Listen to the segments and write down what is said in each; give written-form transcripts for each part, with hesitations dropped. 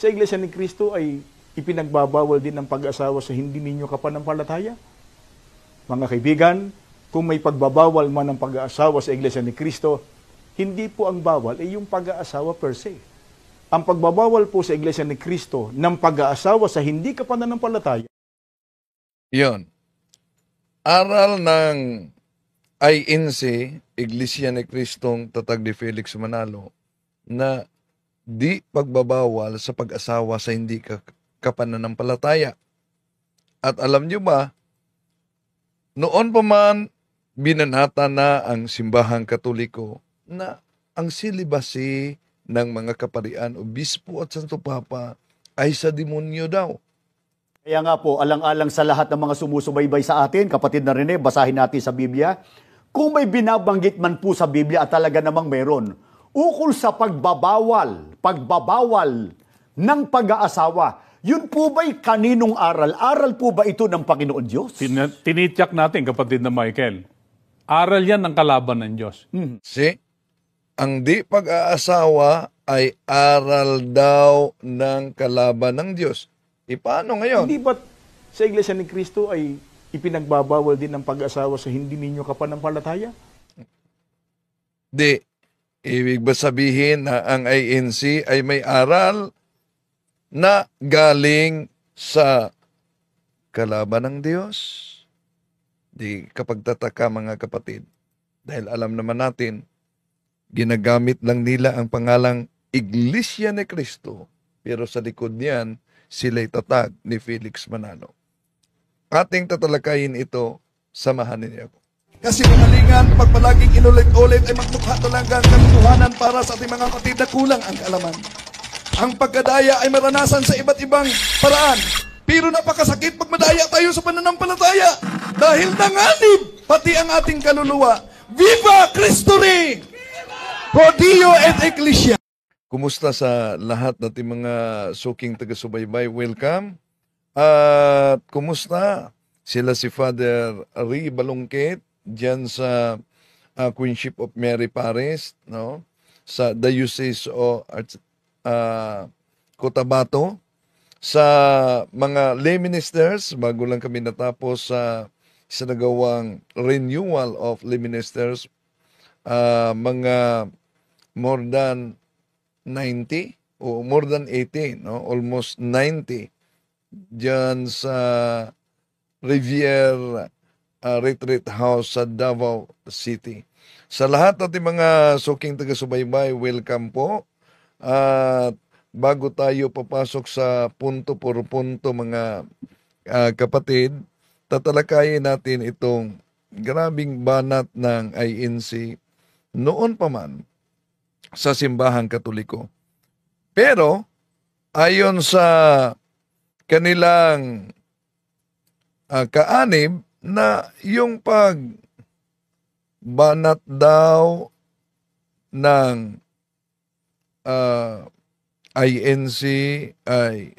sa Iglesia ni Cristo ay ipinagbabawal din ang pag-asawa sa hindi ninyo kapanampalataya? Mga kaibigan, kung may pagbabawal man ng pag-aasawa sa Iglesia ni Cristo, hindi po ang bawal ay yung pag-aasawa per se. Ang pagbabawal po sa Iglesia ni Cristo ng pag-aasawa sa hindi kapanampalataya. Yon. Aral ng INC, Iglesia ni Cristong Tatag ni Felix Manalo, na di pagbabawal sa pag-asawa sa hindi kapananampalataya. At alam nyo ba, noon pa man binanata na ang simbahang Katoliko na ang silibasi ng mga kaparian, obispo at Santo Papa ay sa demonyo daw. Kaya nga po, alang-alang sa lahat ng mga sumusubaybay sa atin, kapatid na Rene, basahin natin sa Biblia. Kung may binabanggit man po sa Biblia at talaga namang meron, ukol sa pagbabawal ng pag-aasawa, yun po ba'y kaninong aral? Aral po ba ito ng Panginoon Diyos? Tinityak natin, kapatid na Michael. Aral yan ng kalaban ng Diyos. See? Ang di pag-aasawa ay aral daw ng kalaban ng Diyos. Paano ngayon? Hindi ba't sa Iglesia ni Cristo ay ipinagbabawal din ang pag-asawa sa hindi ninyo kapanampalataya? Di. Ibig ba sabihin na ang INC ay may aral na galing sa kalaban ng Diyos? Di kapag tataka mga kapatid, dahil alam naman natin, ginagamit lang nila ang pangalang Iglesia ni Cristo, pero sa likod niyan, sila'y tatag ni Felix Manalo. Ating tatalakayin ito, samahan ninyo ako. Kasi mga pag palaging inulit-ulit ay magmukha talaga ang katotohanan para sa ating mga kapatid na kulang ang kaalaman. Ang pagkadaya ay maranasan sa iba't ibang paraan. Pero napakasakit pag madaya tayo sa pananampalataya. Dahil nanganib pati ang ating kaluluwa. Viva Cristo Rey! Pro Dio et Ecclesia! Kumusta sa lahat nating mga suking taga-subaybay? Welcome. At kumusta sila si Father Ri Balungkit diyan sa Queenship of Mary Paris, no? Sa Diocese o Cotabato, sa mga lay ministers, bago lang kami natapos sa sinagawang renewal of lay ministers, mga more than 90 o more than 80, no? Almost 90 diyan sa Riviera Retreat House sa Davao City. Sa lahat ng mga suking taga-subaybay, welcome po. At bago tayo papasok sa punto por punto mga kapatid, tatalakayin natin itong grabing banat ng INC noon pa man sa simbahang Katoliko. Pero ayon sa kanilang kaanib na yung pagbanat daw ng INC ay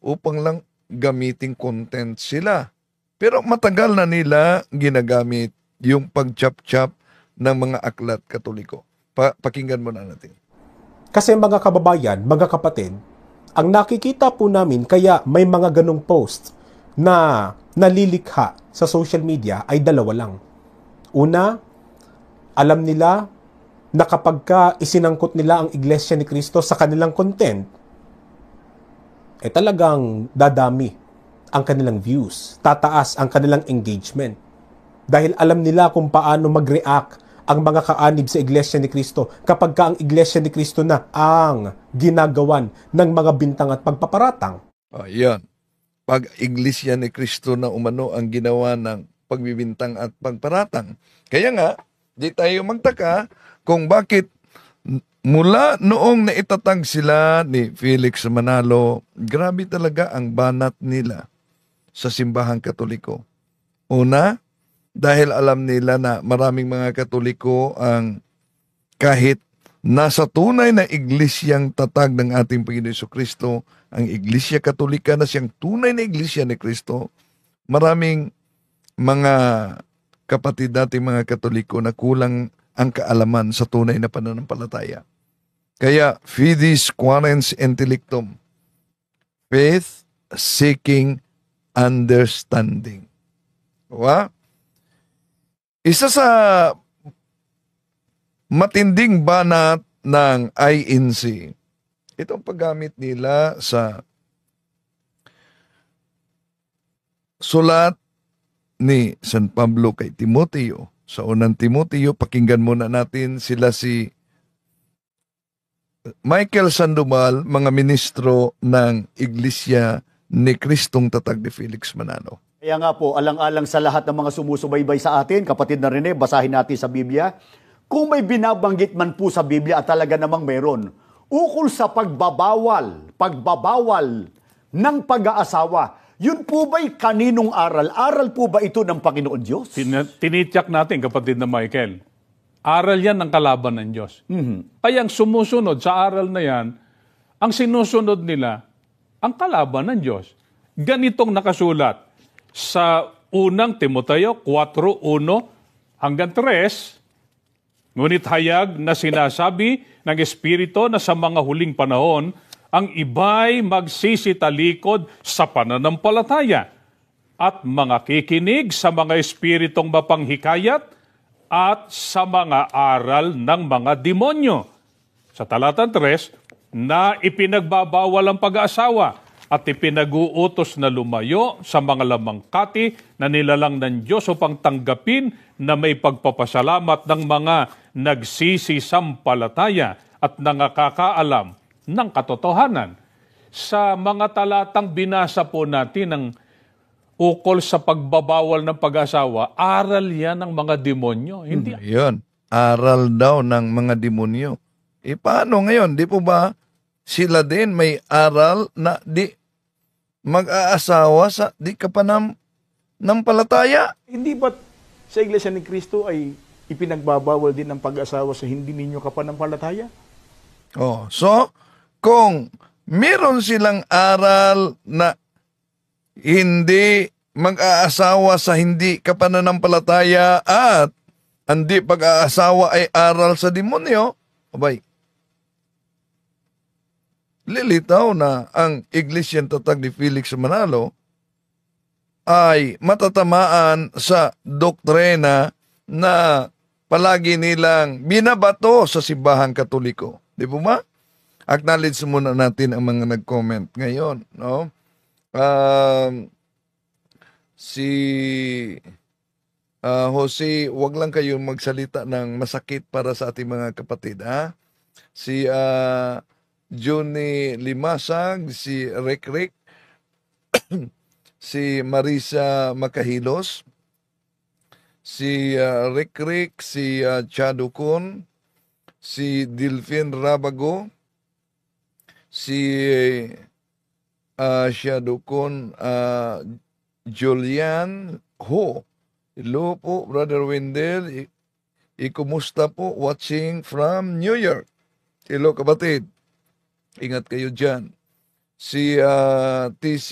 upang lang gamiting content sila. Pero matagal na nila ginagamit yung pag-chap-chap ng mga aklat Katoliko. Pakinggan mo na natin. Kasi mga kababayan, mga kapatid, ang nakikita po namin kaya may mga ganong post na nalilikha sa social media ay dalawa lang. Una, alam nila na kapag isinangkot nila ang Iglesia ni Cristo sa kanilang content, talagang dadami ang kanilang views, tataas ang kanilang engagement. Dahil alam nila kung paano mag-react ang mga kaanib sa Iglesia ni Cristo kapag ang Iglesia ni Cristo na ang ginagawan ng mga bintang at pagpaparatang. Yan. Pag Iglesia ni Cristo na umano ang ginawa ng pagbibintang at pagparatang. Kaya nga, di tayo magtaka kung bakit mula noong naitatag sila ni Felix Manalo, grabe talaga ang banat nila sa simbahang Katoliko. Una, dahil alam nila na maraming mga Katoliko ang kahit nasa tunay na iglesyang tatag ng ating Panginoon Jesucristo, ang Iglesia Katolika na siyang tunay na Iglesia ni Cristo, maraming mga kapatid nating mga Katoliko na kulang ang kaalaman sa tunay na pananampalataya. Kaya, fides quarens intellectum, faith seeking understanding. Diba? Isa sa matinding banat ng INC, itong paggamit nila sa sulat ni San Pablo kay Timoteo. Sa unang Timoteo, pakinggan muna natin sila si Michael Sandoval, mga ministro ng Iglesia ni Kristong Tatag ni Felix Manalo. Kaya nga po, alang-alang sa lahat ng mga sumusubaybay sa atin, kapatid na Rene, basahin natin sa Biblia. Kung may binabanggit man po sa Biblia at talaga namang meron, ukol sa pagbabawal ng pag-aasawa, yun po ba'y kaninong aral? Aral po ba ito ng Panginoon Diyos? Tinityak natin, kapatid na Michael. Aral yan ng kalaban ng Diyos. Kaya ang sumusunod sa aral na yan, ang sinusunod nila, ang kalaban ng Diyos. Ganitong nakasulat sa unang Timoteo 4:1 hanggang 3, ngunit hayag na sinasabi ng Espiritu na sa mga huling panahon, ang iba'y magsisitalikod sa pananampalataya at mga kikinig sa mga espiritong mapanghikayat at sa mga aral ng mga demonyo. Sa talata 3, na ipinagbabawal ang pag-aasawa at ipinag-uutos na lumayo sa mga lamangkati na nilalang ng Diyos upang tanggapin na may pagpapasalamat ng mga nagsisisampalataya at nangakakaalam ng katotohanan. Sa mga talatang binasa po natin ng ukol sa pagbabawal ng pag-asawa, aral yan ng mga demonyo. Hindi. Yun, aral daw ng mga demonyo. Paano ngayon? Di po ba sila din may aral na di mag-aasawa sa di kapanampalataya? Hindi ba sa Iglesia ni Cristo ay ipinagbabawal din ang pag-asawa sa hindi ninyo kapanampalataya? Oh, so, kung meron silang aral na hindi mag-aasawa sa hindi kapananampalataya at hindi pag-aasawa ay aral sa demonyo, abay, lilitaw na ang Iglesia Tatag ni Felix Manalo ay matatamaan sa doktrina na palagi nilang binabato sa simbahang Katoliko. Di po ba? Acknowledge muna natin ang mga nag-comment ngayon. No? Si Jose, wag lang kayong magsalita ng masakit para sa ating mga kapatid. Ha? Si Johnny Limasag, si Rick, si Marisa Makahilos, si Rick, si Chado Kun, si Delphine Rabago, si Chado Kun, Julian Ho. Hello po, Brother Wendell. Kumusta po? Watching from New York. Hello kapatid. Ingat kayo dyan. Si TC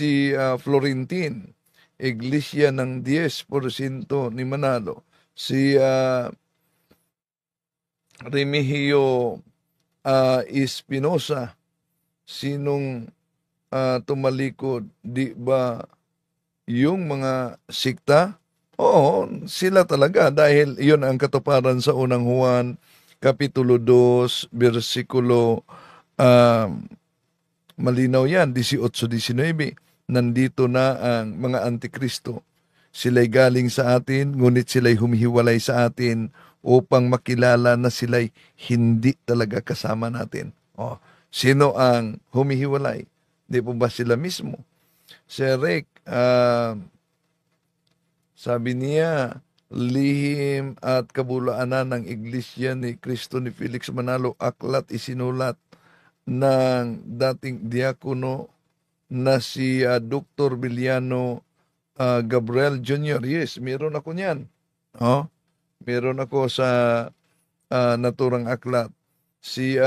Florentin, Iglesia ng 10% ni Manalo. Si Remigio Espinosa, sinong tumalikod? Di ba yung mga sikta? Oo, sila talaga dahil yun ang katuparan sa unang Juan, Kapitulo 2, versikulo malinaw yan, 18-19. Nandito na ang mga antikristo. Sila'y galing sa atin, ngunit sila'y humihiwalay sa atin upang makilala na sila'y hindi talaga kasama natin. Oh, sino ang humihiwalay? Di po ba sila mismo? Si Rick, sabi niya, lihim at kabulaanan ng Iglesia ni Cristo ni Felix Manalo, aklat isinulat ng dating diakono na si Dr. Biliano Gabriel Jr. Yes, meron ako niyan. Oh, meron ako sa naturang aklat. Si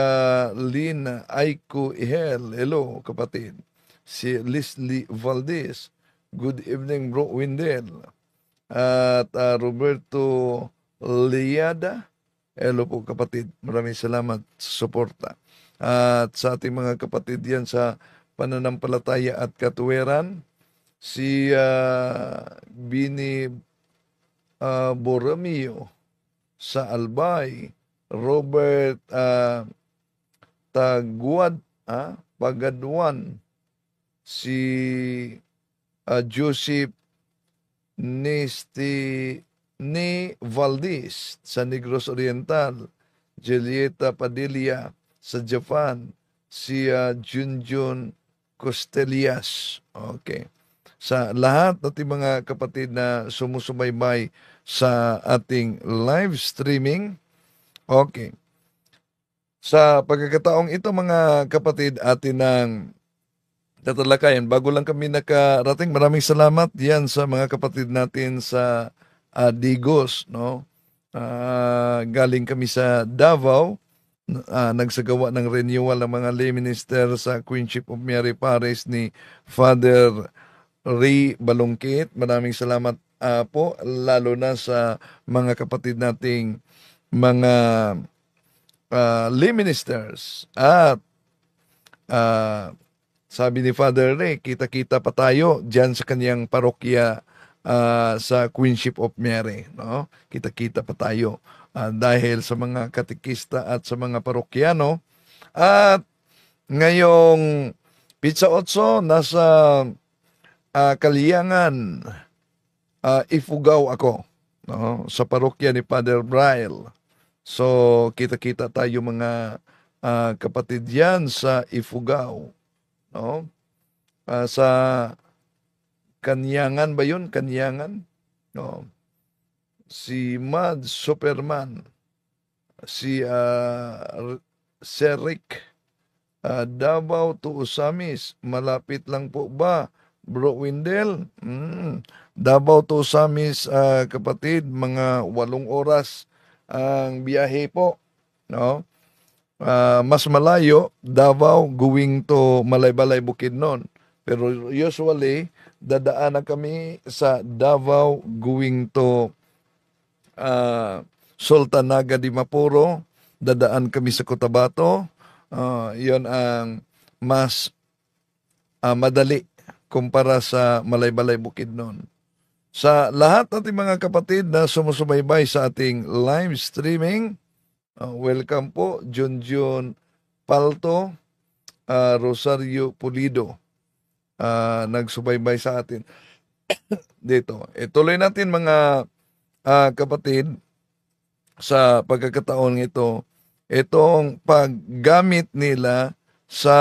Lynn Aiko Ihel, hello kapatid. Si Leslie Valdez, good evening bro Wendell. At Roberto Liada, hello po kapatid. Maraming salamat sa suporta. at sa ating mga kapatid yan sa pananampalataya at katuwiran, si Bini Borromeo sa Albay, Robert Pagadwan, si Joseph ni Valdez sa Negros Oriental, Julieta Padilla sa Japan, si Junjun Costelias. Okay. Sa lahat ng ating mga kapatid na sumusubaybay sa ating live streaming. Okay. Sa pagkakataong ito mga kapatid, atin ng tatalakayan. Bago lang kami nakarating, maraming salamat yan sa mga kapatid natin sa Digos. No? Galing kami sa Davao. Nagsagawa ng renewal ng mga lay minister sa Queenship of Mary Parish ni Father Ray Balungkit. Maraming salamat po, lalo na sa mga kapatid nating mga lay ministers. At sabi ni Father Ray, kita-kita pa tayo dyan sa kanyang parokya sa Queenship of Mary. No? Kita-kita pa tayo dahil sa mga katikista at sa mga parokyano. At ngayong Pizza 8, nasa Kaliangan, Ifugao ako, no? Sa parokya ni Father Braille. So, kita-kita tayo mga kapatid yan sa Ifugao. No? Sa Kanyangan ba yun? Kanyangan? No. Si Mad Superman, si Sir Rick, Davao to Usamis, malapit lang po ba, Bro Windel? Davao to Usamis, kapatid, mga 8 oras ang biyahe po. No? Mas malayo, Davao going to Malaybalay, Bukidnon. Pero usually, dadaanan kami sa Davao going to Sultanaga di Mapuro, dadaan kami sa Cotabato. Yon ang mas madali kumpara sa Malaybalay, Bukidnon. Sa lahat ng ating mga kapatid na sumusubaybay sa ating live streaming, welcome po, Junjun Palto, Rosario Pulido, nagsubaybay sa atin dito. Tuloy natin mga kapatid sa pagkakataon ito, itong paggamit nila sa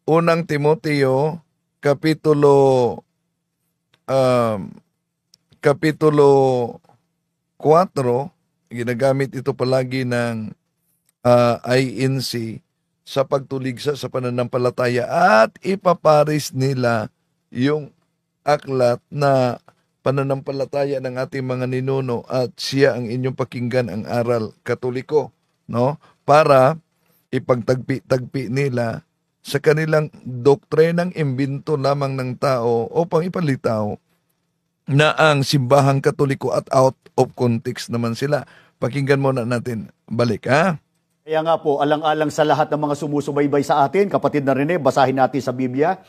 unang Timoteo kapitulo 4, ginagamit ito palagi ng INC sa pagtuligsa sa pananampalataya at ipaparis nila yung aklat na pananampalataya ng ating mga ninuno at siya ang inyong pakinggan ang aral katoliko, no? Para ipagtagpi-tagpi nila sa kanilang doktrinang imbento lamang ng tao upang ipalitaw na ang simbahang katoliko at out of context naman sila. Pakinggan muna natin. Balik, ha? Kaya nga po, alang-alang sa lahat ng mga sumusubaybay sa atin, kapatid na Rene, basahin natin sa Biblia.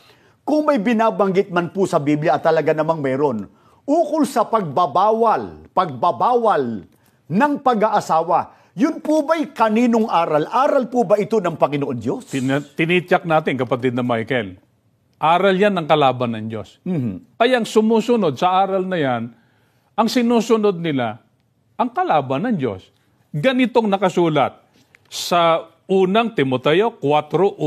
Kung may binabanggit man po sa Biblia at talaga namang meron, ukol sa pagbabawal ng pag-aasawa, yun po ba'y kaninong aral? Aral po ba ito ng Panginoon Diyos? Tinityak natin, kapatid na Michael. Aral yan ng kalaban ng Diyos. Kaya ang sumusunod sa aral na yan, ang sinusunod nila, ang kalaban ng Diyos. Ganitong nakasulat sa unang Timoteo 4:1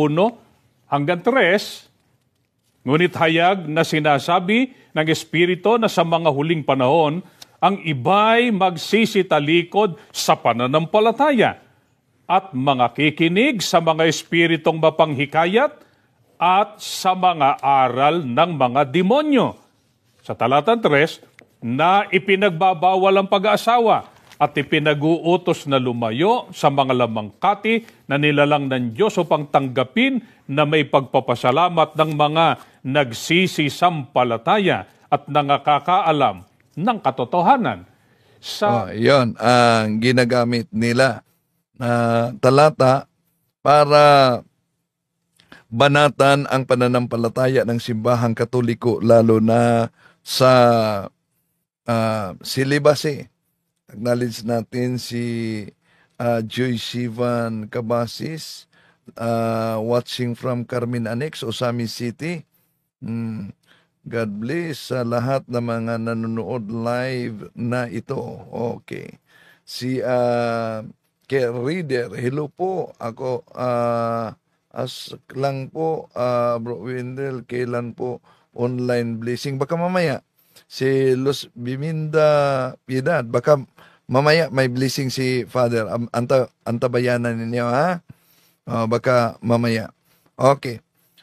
hanggang 3, ngunit hayag na sinasabi ng Espiritu na sa mga huling panahon, ang iba'y magsisitalikod sa pananampalataya at mga kikinig sa mga espiritong mapanghikayat at sa mga aral ng mga demonyo. Sa talata 3, na ipinagbabawal ang pag-aasawa at ipinag-uutos na lumayo sa mga lamangkati na nilalang ng Diyos upang tanggapin na may pagpapasalamat ng mga nagsisisampalataya at nangakakaalam ng katotohanan. Yon ang ginagamit nila. Talata para banatan ang pananampalataya ng simbahang Katoliko lalo na sa silibase. Acknowledge natin si Joy Sivan Cabasis watching from Carmen Annex, Osami City. God bless sa lahat ng mga nanonood live na ito. Okay. Si Reader, hello po. Ako as lang po, Bro Wendell, kailan po online blessing? Baka mamaya. Si Luz Biminda Piedad, baka mamaya may blessing si Father. Antabayanan ninyo, ha? Baka mamaya. Okay.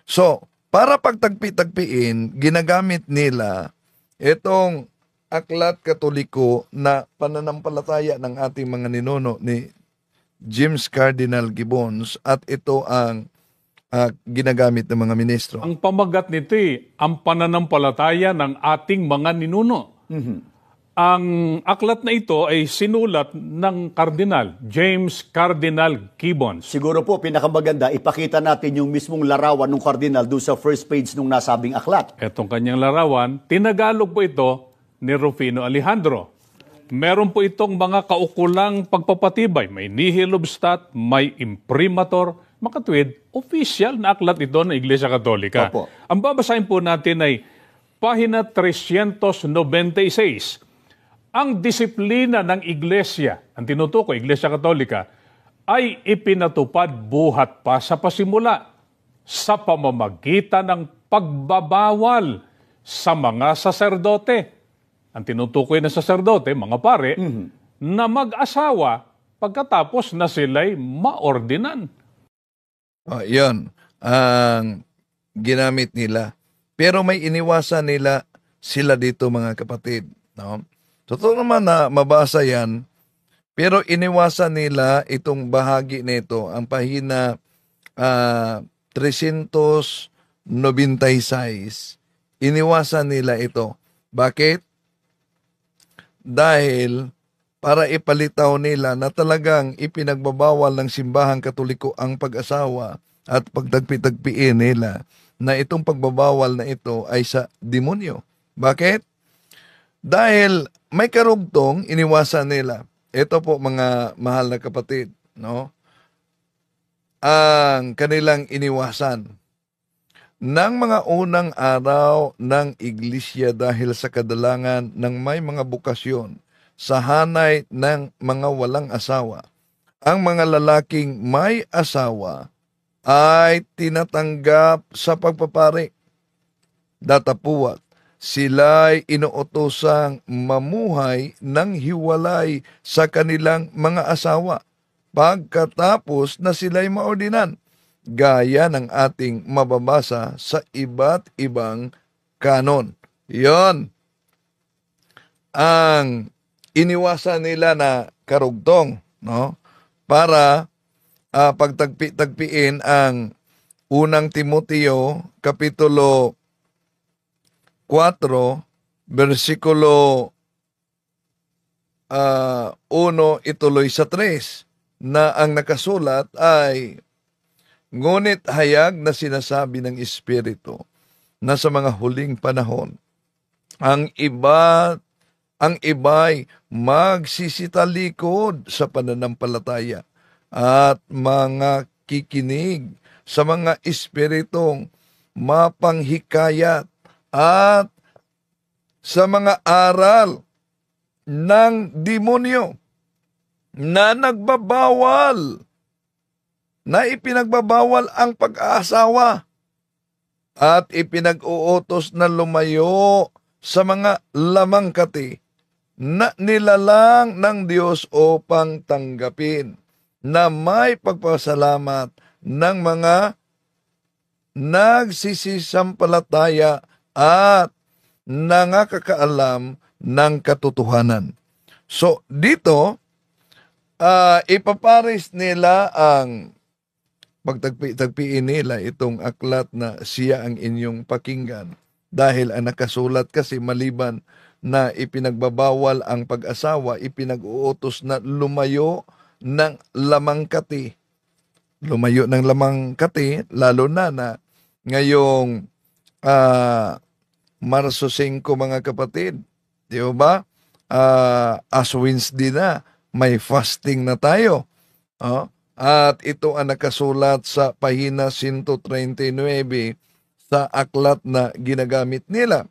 So, para pagtagpi-tagpiin, ginagamit nila itong aklat Katoliko na pananampalataya ng ating mga ninuno ni James Cardinal Gibbons, at ito ang ginagamit ng mga ministro. Ang pamagat nito ang pananampalataya ng ating mga ninuno. Ang aklat na ito ay sinulat ng Cardinal James Cardinal Gibbons. Siguro po, pinakamaganda, ipakita natin yung mismong larawan ng kardinal doon sa first page nung nasabing aklat. Etong kanyang larawan, tinagalog po ito ni Rufino Alejandro. Meron po itong mga kaukulang pagpapatibay. May nihil obstat, may imprimatur, makatwid, official na aklat ito ng Iglesia Katolika. Opo. Ang babasahin po natin ay pahina 396. Ang disiplina ng Iglesia, ang tinutukoy, Iglesia Katolika, ay ipinatupad buhat pa sa pasimula sa pamamagitan ng pagbabawal sa mga saserdote. Ang tinutukoy na saserdote, mga pare, na mag-asawa pagkatapos na sila'y maordinan. Yan ang ginamit nila. Pero may iniwasan nila sila dito, mga kapatid. No? Totoo naman na mabasa yan, pero iniwasan nila itong bahagi nito, ang pahina 396. Iniwasan nila ito. Bakit? Dahil para ipalitaw nila na talagang ipinagbabawal ng simbahang Katoliko ang pag-asawa at pagtagpi-tagpiin nila na itong pagbabawal na ito ay sa demonyo. Bakit? Dahil may karugtong, iniwasan nila. Ito po, mga mahal na kapatid, no? Ang kanilang iniwasan ng mga unang araw ng iglesia dahil sa kadalangan ng may mga bukasyon sa hanay ng mga walang asawa. Ang mga lalaking may asawa ay tinatanggap sa pagpapari. Datapuwat, sila'y inuutosang mamuhay ng hiwalay sa kanilang mga asawa pagkatapos na sila'y maordinan, gaya ng ating mababasa sa iba't ibang kanon. Yon ang iniwasan nila na karugtong, no? Para pagtagpi-tagpiin ang unang Timoteo kapitulo 4 versikulo 1 ituloy sa 3 na ang nakasulat ay, ngunit hayag na sinasabi ng Espiritu na sa mga huling panahon ang iba'y magsisitalikod sa pananampalataya at mga kikinig sa mga espiritong mapanghikayat at sa mga aral ng demonyo na nagbabawal, na ipinagbabawal ang pag-aasawa at ipinag-uutos na lumayo sa mga lamangkati na nilalang ng Diyos upang tanggapin na may pagpasalamat ng mga nagsisisampalataya at nangakakaalam ng katotohanan. So, dito, ipaparis nila ang pagtagpi-tagpiin nila itong aklat na siya ang inyong pakinggan. Dahil ang nakasulat kasi maliban na ipinagbabawal ang pag-asawa, ipinag-uutos na lumayo ng lamangkati lumayo ng lamang kati, lalo na ngayong Marso 5 mga kapatid. Di ba? As Wednesday na, may fasting na tayo. At ito ang nakasulat sa pahina 139 sa aklat na ginagamit nila.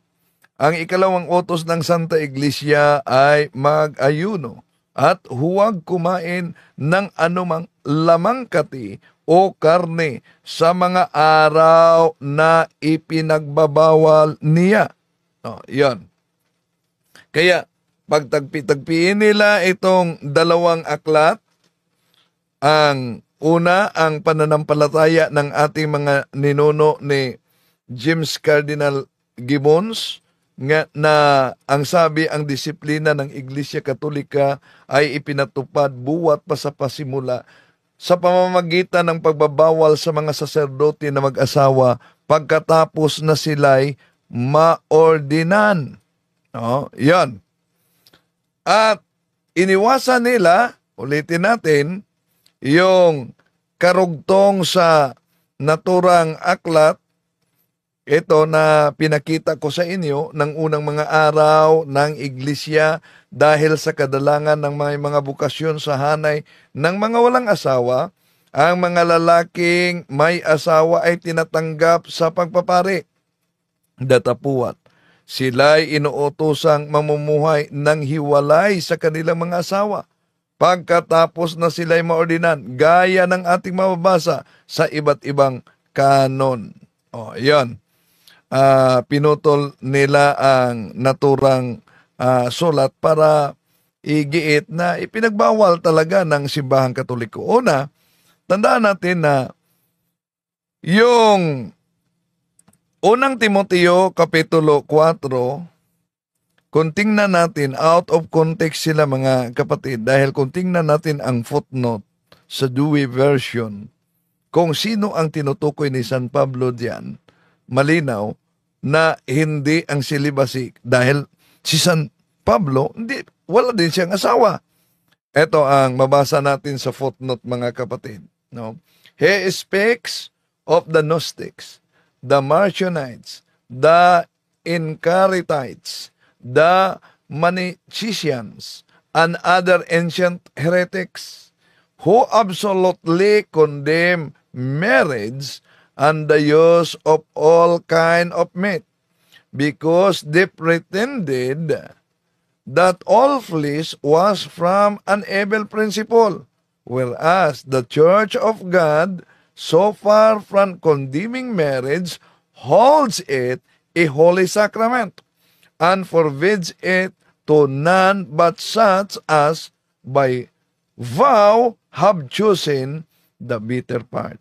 Ang ikalawang utos ng Santa Iglesia ay mag-ayuno at huwag kumain ng anumang lamang kati o karne sa mga araw na ipinagbabawal niya. Yan. Kaya, pagtagpi-tagpiin nila itong dalawang aklat, ang una, ang pananampalataya ng ating mga ninuno ni James Cardinal Gibbons, nga na ang sabi, ang disiplina ng Iglesia Katolika ay ipinatupad buwat pa sa pasimula sa pamamagitan ng pagbabawal sa mga saserdote na mag-asawa pagkatapos na sila'y maordinan. Yan. At iniwasan nila, ulitin natin, yung karugtong sa naturang aklat, ito na pinakita ko sa inyo ng unang mga araw ng Iglesia dahil sa kadalangan ng mga bukasyon sa hanay ng mga walang asawa, ang mga lalaking may asawa ay tinatanggap sa pagpapari. Datapuat, sila'y inuutosang mamumuhay ng hiwalay sa kanilang mga asawa pagkatapos na sila'y maordinan, gaya ng ating mababasa sa iba't ibang kanon. Yan. Pinutol nila ang naturang sulat para igiit na ipinagbawal talaga ng simbahang Katoliko. Una, tandaan natin na yung unang Timoteo Kapitulo 4, kung tingnan natin, out of context sila mga kapatid, dahil kung tingnan natin ang footnote sa Dewey version, kung sino ang tinutukoy ni San Pablo diyan, malinaw na hindi ang celibacy, dahil si San Pablo, wala din siyang asawa. Ito ang mabasa natin sa footnote mga kapatid. He speaks of the Gnostics, the Marcionites, the Incaritites, the Manichaeans, and other ancient heretics who absolutely condemn marriage and the use of all kind of meat, because they pretended that all flesh was from an evil principle, whereas the Church of God, so far from condemning marriage, holds it a holy sacrament and forbids it to none but such as by vow have chosen the better part,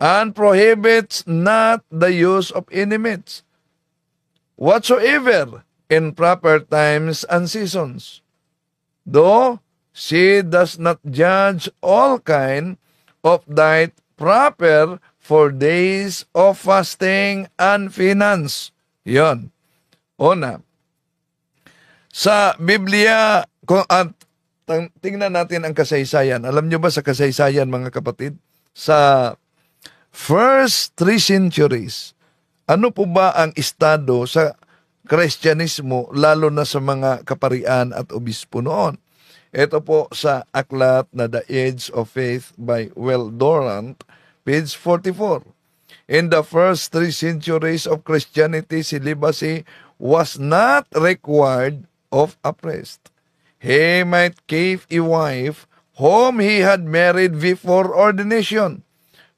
and prohibits not the use of any meats whatsoever in proper times and seasons, though she does not judge all kind of diet proper for days of fasting and penance. Yon. Una, sa Biblia, at tingnan natin ang kasaysayan. Alam nyo ba sa kasaysayan mga kapatid? Sa first 3 centuries, ano po ba ang estado sa Kristyanismo, lalo na sa mga kaparian at obispo noon? Ito po sa aklat na The Age of Faith by Will Durant, page 44. In the first 3 centuries of Christianity, celibacy was not required of a priest. He might keep a wife whom he had married before ordination,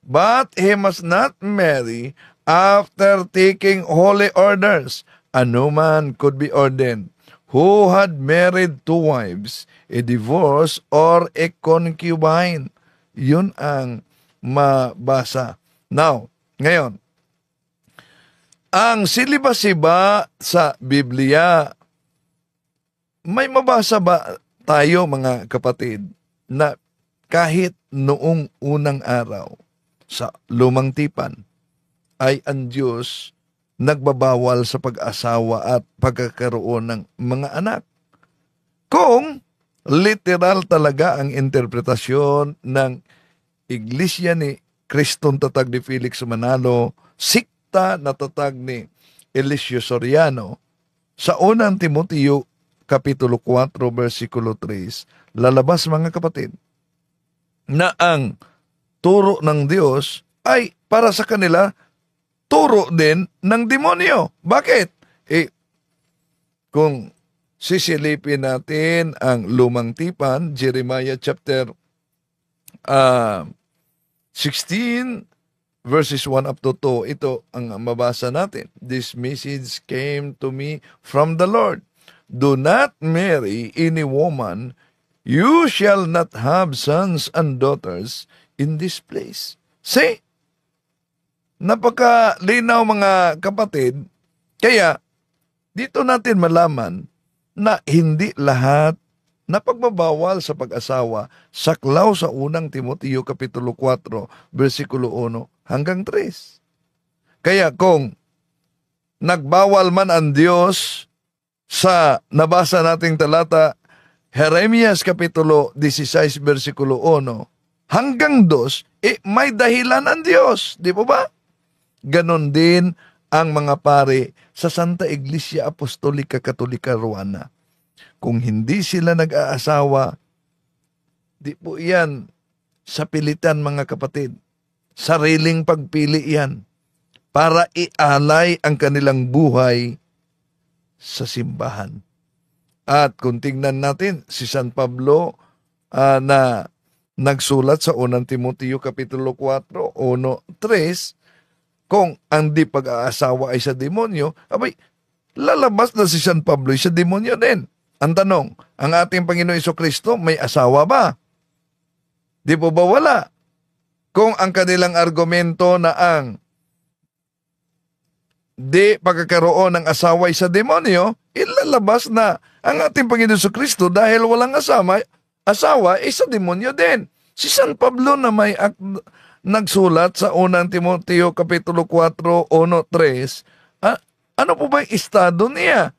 but he must not marry after taking holy orders. And no man could be ordained who had married 2 wives, a divorce, or a concubine. Yun ang mabasa. Now, ngayon, ang celibacy ba sa Biblia, may mabasa ba tayo mga kapatid na kahit noong unang araw sa lumang tipan ay ang Diyos nagbabawal sa pag-asawa at pagkakaroon ng mga anak? Kung literal talaga ang interpretasyon ng iglesia ni Kristong tatag ni Felix Manalo, sikta na tatag ni Eliseo Soriano, sa unang Timoteo, Kapitulo 4, versikulo 3, lalabas mga kapatid, na ang turo ng Diyos ay para sa kanila turo din ng demonyo. Bakit? Kung sisilipin natin ang lumang tipan, Jeremiah chapter 16 verses 1 up to 2, ito ang mabasa natin. This message came to me from the Lord. Do not marry any woman. You shall not have sons and daughters in this place. See? Napakalinaw mga kapatid. Kaya, dito natin malaman na hindi lahat na pagbabawal sa pag-asawa saklaw sa unang Timoteo Kapitulo 4, versikulo 1 hanggang 3. Kaya kung nagbawal man ang Diyos sa nabasa nating talata, Jeremias Kapitulo 16, versikulo 1 hanggang 2, may dahilan ang Diyos. Di po ba? Ganon din ang mga pare sa Santa Iglesia Apostolika Katolika Ruana. Kung hindi sila nag-aasawa, di po yan sa pilitan mga kapatid. Sariling pagpili yan para ialay ang kanilang buhay sa simbahan. At kung tingnan natin si San Pablo na nagsulat sa unang Timoteo Kapitulo 4, 1-3, kung ang di pag-aasawa ay sa demonyo, abay, lalabas na si San Pablo ay sa demonyo din. Ang tanong, ang ating Panginoon Jesucristo may asawa ba? Di po ba wala? Kung ang kanilang argumento na ang di pagkakaroon ng asawa ay sa demonyo, ilalabas na ang ating Panginoon Jesucristo dahil walang asawa ay sa demonyo din. Si San Pablo na may nagsulat sa unang Timoteo Kapitulo 4, 1-3, ano po ba yung estado niya?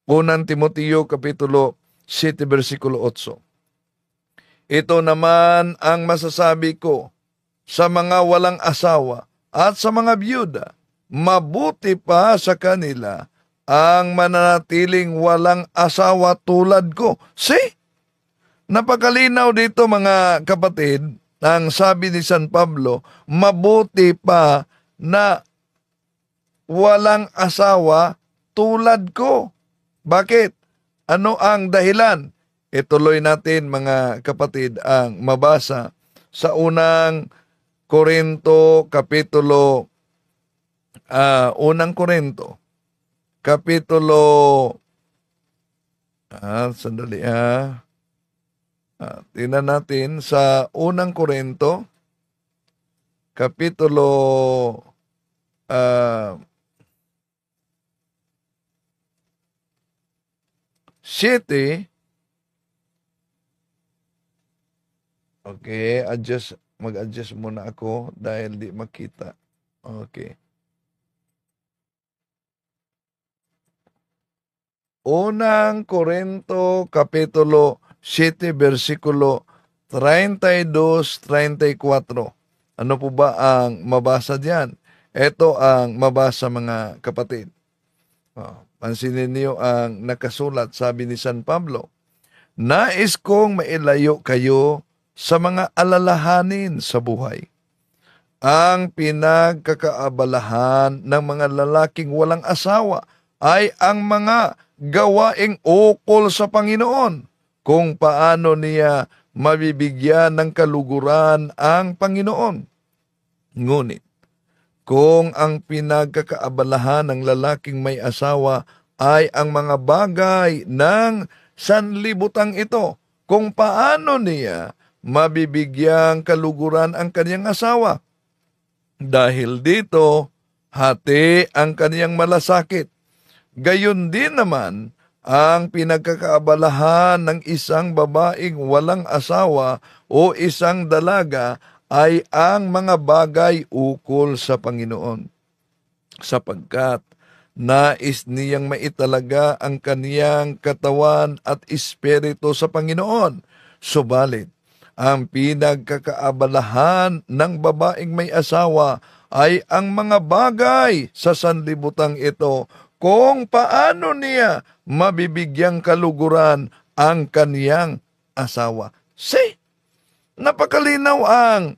Unang Timoteo Kapitulo 7, versikulo 8. Ito naman ang masasabi ko sa mga walang asawa at sa mga byuda, mabuti pa sa kanila ang mananatiling walang asawa tulad ko. See? Napakalinaw dito mga kapatid. Ang sabi ni San Pablo, mabuti pa na walang asawa tulad ko. Bakit? Ano ang dahilan? Ituloy natin mga kapatid ang mabasa sa unang Korinto Kapitulo Kapitulo tingnan natin sa unang Korinto Kapitulo 7. Okay, mag-adjust muna ako dahil di makita. Okay. Unang Korinto Kapitulo 7, versikulo 32-34. Ano po ba ang mabasa diyan? Ito ang mabasa mga kapatid. Pansinin niyo ang nakasulat, sabi ni San Pablo, nais kong mailayo kayo sa mga alalahanin sa buhay. Ang pinagkakaabalahan ng mga lalaking walang asawa ay ang mga gawaing ukol sa Panginoon, kung paano niya mabibigyan ng kaluguran ang Panginoon. Ngunit, kung ang pinagkakaabalahan ng lalaking may asawa ay ang mga bagay ng sanlibutan ito, kung paano niya mabibigyang kaluguran ang kaniyang asawa. Dahil dito, hati ang kaniyang malasakit. Gayon din naman, ang pinagkakaabalahan ng isang babaeng walang asawa o isang dalaga ay ang mga bagay ukol sa Panginoon, sapagkat nais niyang maitalaga ang kaniyang katawan at espiritu sa Panginoon. Subalit, ang pinagkakaabalahan ng babaeng may asawa ay ang mga bagay sa sanlibutang ito, kung paano niya mabibigyang kaluguran ang kaniyang asawa. See, napakalinaw ang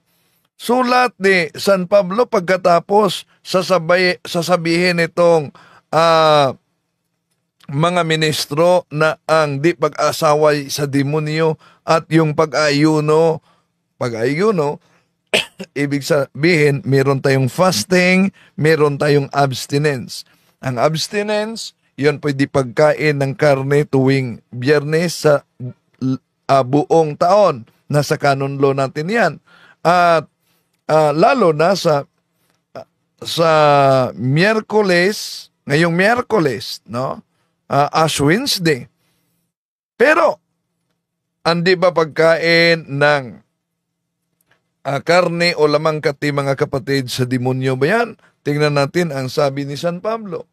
sulat ni San Pablo pagkatapos sasabihin itong mga ministro na ang di pag-asaway sa demonyo at yung pag-ayuno, ibig sabihin, meron tayong fasting, meron tayong abstinence. Ang abstinence, yun pwede pagkain ng karne tuwing Biyernes sa buong taon. Nasa canon law natin yan. At lalo na sa Miyerkules, ngayong Miyerkules, no? Ash Wednesday. Pero, andi ba pagkain ng karne o lamang kati, mga kapatid, sa demonyo ba yan? Tingnan natin ang sabi ni San Pablo.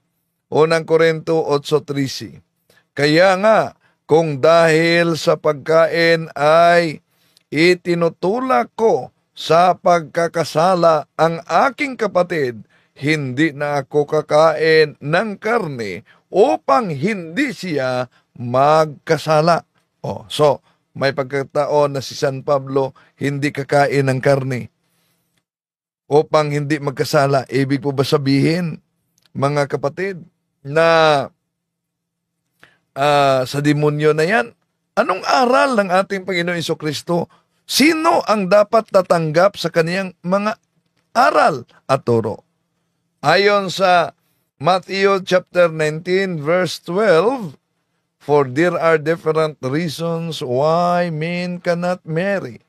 Unang Korinto 8:13. Kaya nga, kung dahil sa pagkain ay itinutulak ko sa pagkakasala ang aking kapatid, hindi na ako kakain ng karne upang hindi siya magkasala. So, may pagkataon na si San Pablo hindi kakain ng karne upang hindi magkasala. Ibig po ba sabihin, mga kapatid, na sa demonyo na yan? Anong aral ng ating Panginoon Jesucristo? Sino ang dapat tatanggap sa kaniyang mga aral at turo? Ayon sa Matthew chapter 19 verse 12, for there are different reasons why men cannot marry.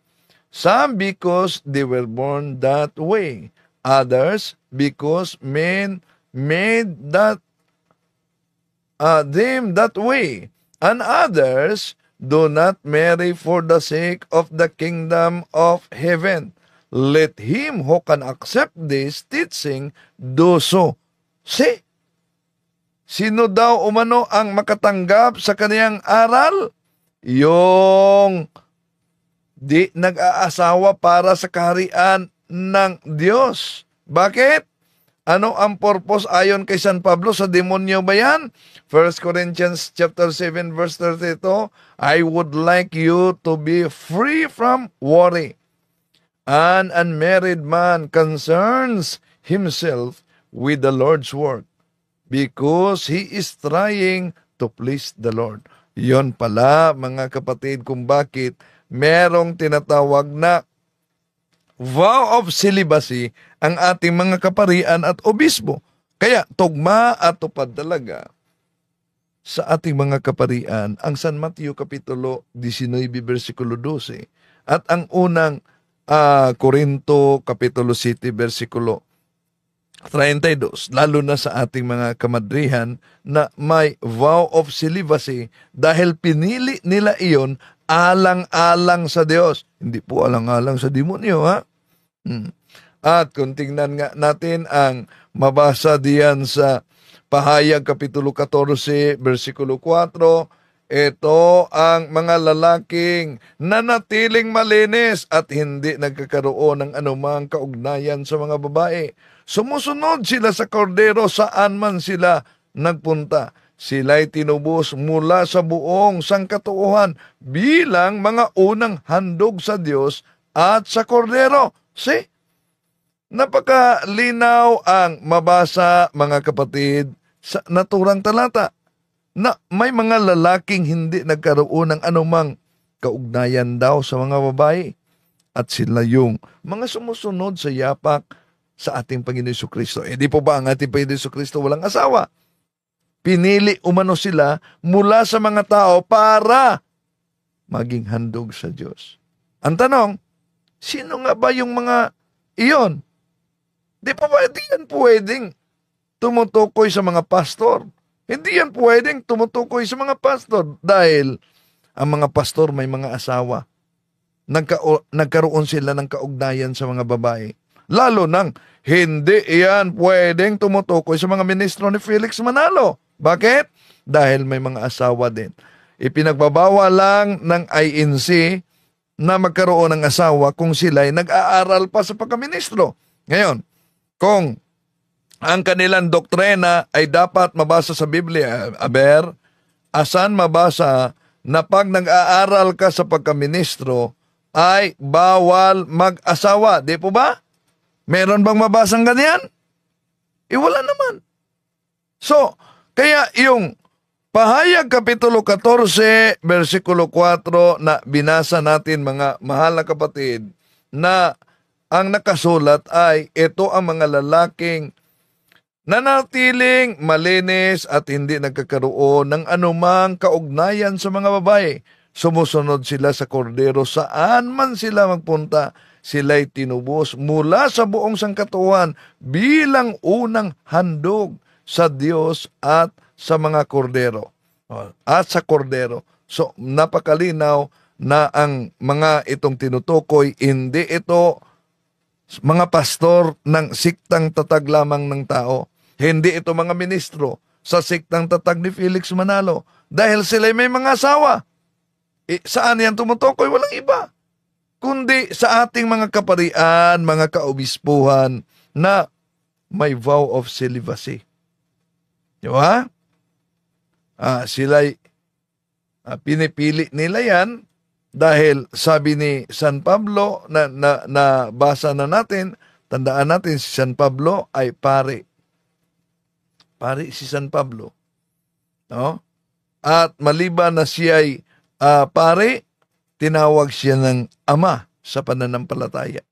Some because they were born that way. Others because men made them that way. And others do not marry for the sake of the kingdom of heaven. Let him who can accept this teaching do so. See, sino daw umano ang makatanggap sa kaniyang aral? Yung di nag-aasawa para sa kaharian ng Diyos. Bakit? Ano ang purpose ayon kay San Pablo? Sa demonyo ba yan? 1 Corinthians chapter 7 verse 32, I would like you to be free from worry. An unmarried man concerns himself with the Lord's work because he is trying to please the Lord. Yon pala, mga kapatid, kung bakit merong tinatawag na vow of celibacy ang ating mga kaparian at obispo. Kaya tugma at tupad talaga sa ating mga kaparian ang San Mateo Kapitulo 19 versikulo 12 at ang unang Korinto Kapitulo 7 versikulo 32, lalo na sa ating mga kamadrihan na may vow of celibacy dahil pinili nila iyon alang-alang sa Diyos. Hindi po alang-alang sa demonyo, ha? At kung tingnan nga natin ang mabasa diyan sa Pahayag Kapitulo 14, versikulo 4, ito ang mga lalaking nanatiling malinis at hindi nagkakaroon ng anumang kaugnayan sa mga babae. Sumusunod sila sa kordero saan man sila nagpunta. Sila'y tinubos mula sa buong sangkatuuhan bilang mga unang handog sa Diyos at sa kordero. See? Napakalinaw ang mabasa, mga kapatid, sa naturang talata na may mga lalaking hindi nagkaroon ng anumang kaugnayan daw sa mga babae. At sila yung mga sumusunod sa yapak sa ating Panginoon Jesucristo. Di po ba ang ating Panginoon Jesucristo walang asawa? Pinili umano sila mula sa mga tao para maging handog sa Diyos. Ang tanong, sino nga ba yung mga iyon? Di pa ba yan pwedeng tumutukoy sa mga pastor? Hindi yan pwedeng tumutukoy sa mga pastor dahil ang mga pastor may mga asawa. Nagkaroon sila ng kaugnayan sa mga babae. Lalo nang hindi yan pwedeng tumutukoy sa mga ministro ni Felix Manalo. Bakit? Dahil may mga asawa din. Ipinagbabawal lang ng INC na magkaroon ng asawa kung sila'y nag-aaral pa sa pagkaministro. Ngayon, kung ang kanilang doktrina ay dapat mabasa sa Biblia, asan mabasa na pag nag-aaral ka sa pagkaministro ay bawal mag-asawa? Di po ba? Meron bang mabasang ganyan? Wala naman. So, kaya yung Pahayag Kapitulo 14, versikulo 4 na binasa natin mga mahal na kapatid, na ang nakasulat ay ito ang mga lalaking nanatiling malinis at hindi nagkakaroon ng anumang kaugnayan sa mga babae. Sumusunod sila sa kordero saan man sila magpunta. Sila'y tinubos mula sa buong sangkatuan bilang unang handog sa Diyos at sa mga kordero. At sa kordero. So, napakalinaw na ang mga itong tinutukoy, hindi ito mga pastor ng siktang tatag lamang ng tao. Hindi ito mga ministro sa siktang tatag ni Felix Manalo. Dahil sila may mga asawa. Saan yan tumutukoy? Walang iba. Kundi sa ating mga kaparian, mga kaobispuhan na may vow of celibacy. Di ba? Sila'y pinipili nila yan dahil sabi ni San Pablo na basa na natin, tandaan natin si San Pablo ay pare. Pare si San Pablo. No? At maliban na siya ay pare, tinawag siya ng ama sa pananampalataya.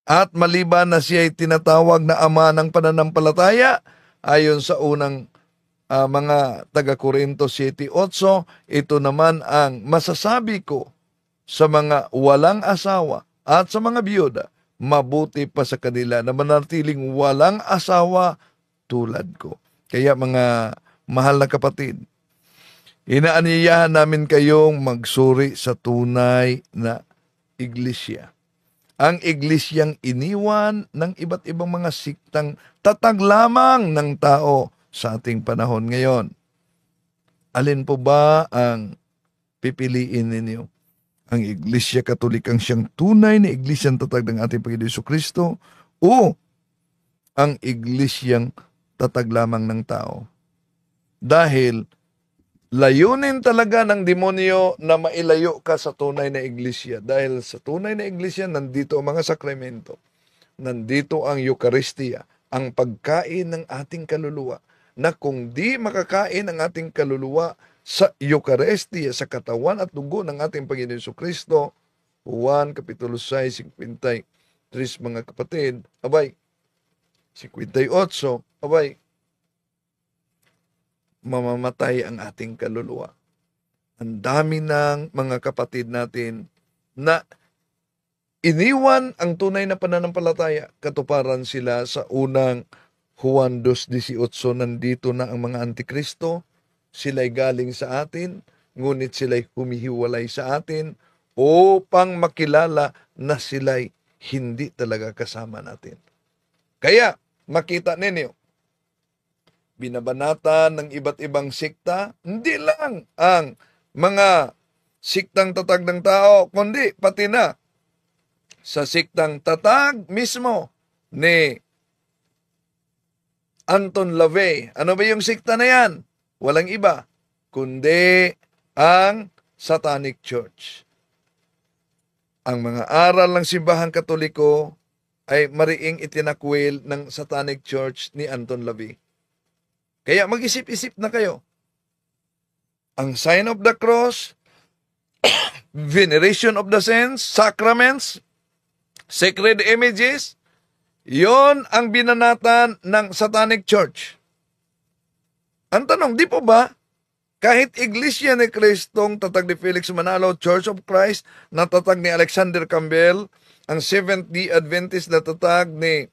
At maliban na siya ay tinatawag na ama ng pananampalataya, ayon sa unang mga taga-Korinto 7:8, ito naman ang masasabi ko sa mga walang asawa at sa mga biyuda, mabuti pa sa kanila na manatiling walang asawa tulad ko. Kaya mga mahal na kapatid, inaanyayahan namin kayong magsuri sa tunay na iglesia. Ang iglesyang iniwan ng iba't ibang mga siktang tatag lamang ng tao sa ating panahon ngayon. Alin po ba ang pipiliin ninyo? Ang Iglesia Katolikang siyang tunay na iglesyang tatag ng ating Panginoon Jesucristo o ang iglesyang tatag lamang ng tao? Dahil layunin talaga ng demonyo na mailayo ka sa tunay na iglesia. Dahil sa tunay na iglesia, nandito ang mga sakramento. Nandito ang Eucharistia, ang pagkain ng ating kaluluwa. Na kung di makakain ang ating kaluluwa sa Eucharistia, sa katawan at dugo ng ating Panginoon Jesucristo, Juan Kapitulo 6:53, mga kapatid, 58, mamamatay ang ating kaluluwa. Ang dami ng mga kapatid natin na iniwan ang tunay na pananampalataya. Katuparan sila sa unang Juan 2:18, nandito na ang mga antikristo, sila'y galing sa atin, ngunit sila'y humihiwalay sa atin upang makilala na sila'y hindi talaga kasama natin. Kaya, makita ninyo, binabanatan ng iba't ibang sikta, hindi lang ang mga siktang tatag ng tao, kundi pati na sa siktang tatag mismo ni Anton LaVey. Ano ba yung sikta na yan? Walang iba, kundi ang Satanic Church. Ang mga aral ng Simbahang Katoliko ay mariing itinakwil ng Satanic Church ni Anton LaVey. Kaya mag-isip-isip na kayo. Ang sign of the cross, veneration of the saints, sacraments, sacred images, yon ang binanatan ng Satanic Church. Ang tanong, di po ba, kahit Iglesia ni Cristong tatag ni Felix Manalo, Church of Christ na tatag ni Alexander Campbell, ang Seventh-day Adventist na tatag ni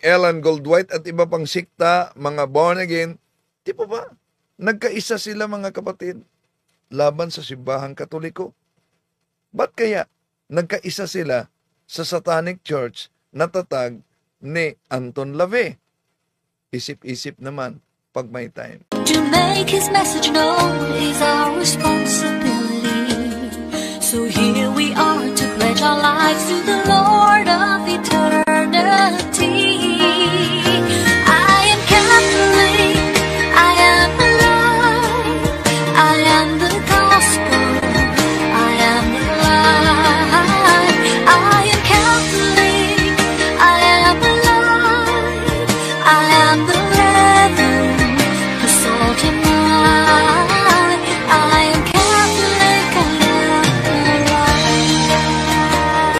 Ellen Goldwhite at iba pang sikta, mga born again, di po ba, nagkaisa sila mga kapatid laban sa Simbahang Katoliko? Ba't kaya nagkaisa sila sa Satanic Church na tatag ni Anton LaVey? Isip-isip naman pag may time. To make his message known is our responsibility. So here we are to pledge our lives to the Lord.